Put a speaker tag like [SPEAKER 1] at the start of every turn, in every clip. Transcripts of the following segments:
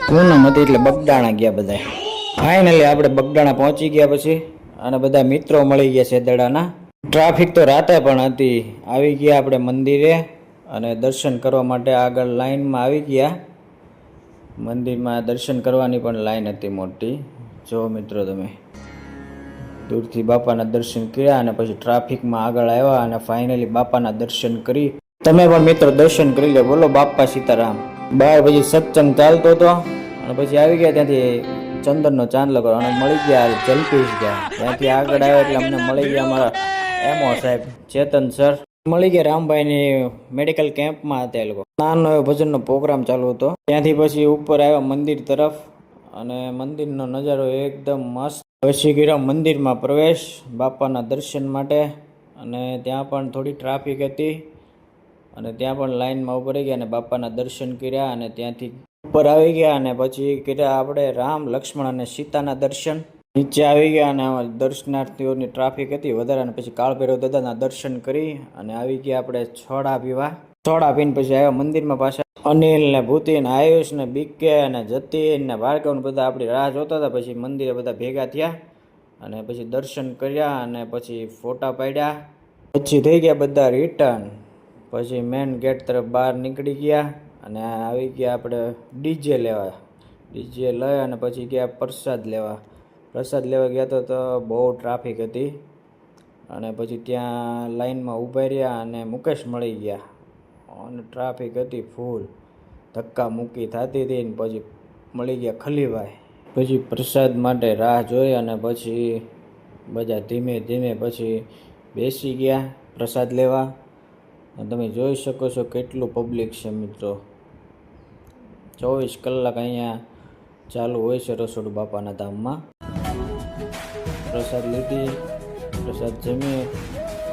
[SPEAKER 1] પૂનમ હતી એટલે બગડાણા ગયા બધા. ફાઇનલી આપણે બગડાણા પહોંચી ગયા પછી અને બધા મિત્રો મળી ગયા શેદડાના. ટ્રાફિક તો રાતે પણ હતી. આવી ગયા આપણે મંદિરે અને દર્શન કરવા માટે આગળ લાઈનમાં આવી ગયા. મંદિરમાં દર્શન કરવાની પણ લાઈન હતી મોટી. જો મિત્રો તમે દૂરથી બાપાના દર્શન કર્યા અને પછી ટ્રાફિકમાં આગળ આવ્યા અને ફાઇનલી બાપાના દર્શન કરી. તમે પણ મિત્રો દર્શન કરી લો. બોલો બાપા સીતારામ. બહાર પછી સત્સંગ ચાલતો હતો અને પછી આવી ગયા ત્યાંથી ચંદનનો ચાંદલો કરો અને મળી ગયા જલપીશ ગયા. ત્યાંથી આગળ આવ્યા એટલે અમને મળી ગયા અમારા એમઓ સાહેબ ચેતન સર. મળી ગયા રામભાઈની મેડિકલ કેમ્પમાં હતા એ લોકો. નાનો એવો ભજનનો પ્રોગ્રામ ચાલુ હતો. ત્યાંથી પછી ઉપર આવ્યા મંદિર તરફ અને મંદિરનો નજારો એકદમ મસ્ત. પછી ગયા મંદિરમાં પ્રવેશ બાપાના દર્શન માટે અને ત્યાં પણ થોડી ટ્રાફિક હતી અને ત્યાં પણ લાઈનમાં ઉભા રહી ગયા અને બાપાના દર્શન કર્યા અને ત્યાંથી ઉપર આવી ગયા અને પછી કર્યા આપણે રામ લક્ષ્મણ અને સીતાના દર્શન. નીચે આવી ગયા અને દર્શનાર્થીઓની ટ્રાફિક હતી વધારે અને પછી કાળભૈરવ દાદાના દર્શન કરી અને આવી ગયા આપણે સોડા પીવા. સોડા પીને પછી આવ્યા મંદિરમાં પાછા. અનિલ ને ભૂતિ ને આયુષ ને બીકે ને જતીન ને ભાર્ગવ ને બધા આપણી રાહ જોતા હતા. પછી મંદિરે બધા ભેગા થયા અને પછી દર્શન કર્યા અને પછી ફોટા પાડ્યા. પછી થઈ ગયા બધા રિટર્ન. પછી મેન ગેટ તરફ બહાર નીકળી ગયા અને આવી ગયા આપણે ડીજે લેવા. ડીજે લઈ અને પછી ગયા પ્રસાદ લેવા. પ્રસાદ લેવા ગયા તો બહુ ટ્રાફિક હતી અને પછી ત્યાં લાઈનમાં ઊભા રહ્યા અને મુકેશ મળી ગયા અને ટ્રાફિક હતી ફૂલ. ધક્કા મૂકી થતી હતી ને પછી મળી ગયા ખલીભાઈ. પછી પ્રસાદ માટે રાહ જોઈ અને પછી બધા ધીમે ધીમે પછી બેસી ગયા પ્રસાદ લેવા. તમે જોઈ શકો છો કેટલું પબ્લિક છે મિત્રો. 24 કલાક અહીંયા ચાલુ હોય છે રસોડું બાપાના ધામમાં. પ્રસાદ લીધી, પ્રસાદ જમી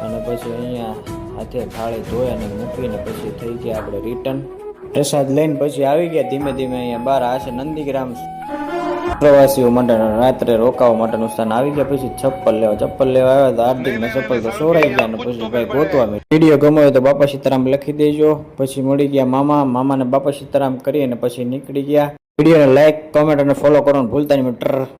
[SPEAKER 1] અને પછી અહીંયા હાથે થાળી ધોઈ અને મૂકીને પછી થઈ ગયા આપણે રિટર્ન. પ્રસાદ લઈને પછી આવી ગયા ધીમે ધીમે અહીંયા બહાર. આ છે નંદીગ્રામ પ્રવાસીઓ માટે રાત્રે રોકાવા માટેનું સ્થાન. આવી ગયા પછી ચપ્પલ લેવા આવ્યા તો હાર્દિકના ચપ્પલ તો સોરાઈ ગયા અને પછી ભાઈ ગોતવા મેં. વિડીયો ગમ્યો હોય તો બાપા સીતારામ લખી દેજો. પછી મળી ગયા મામાને બાપા સીતારામ કરી અને પછી નીકળી ગયા. વિડીયોને લાઈક, કોમેન્ટ અને ફોલો કરવાનું ભૂલતા નહીં.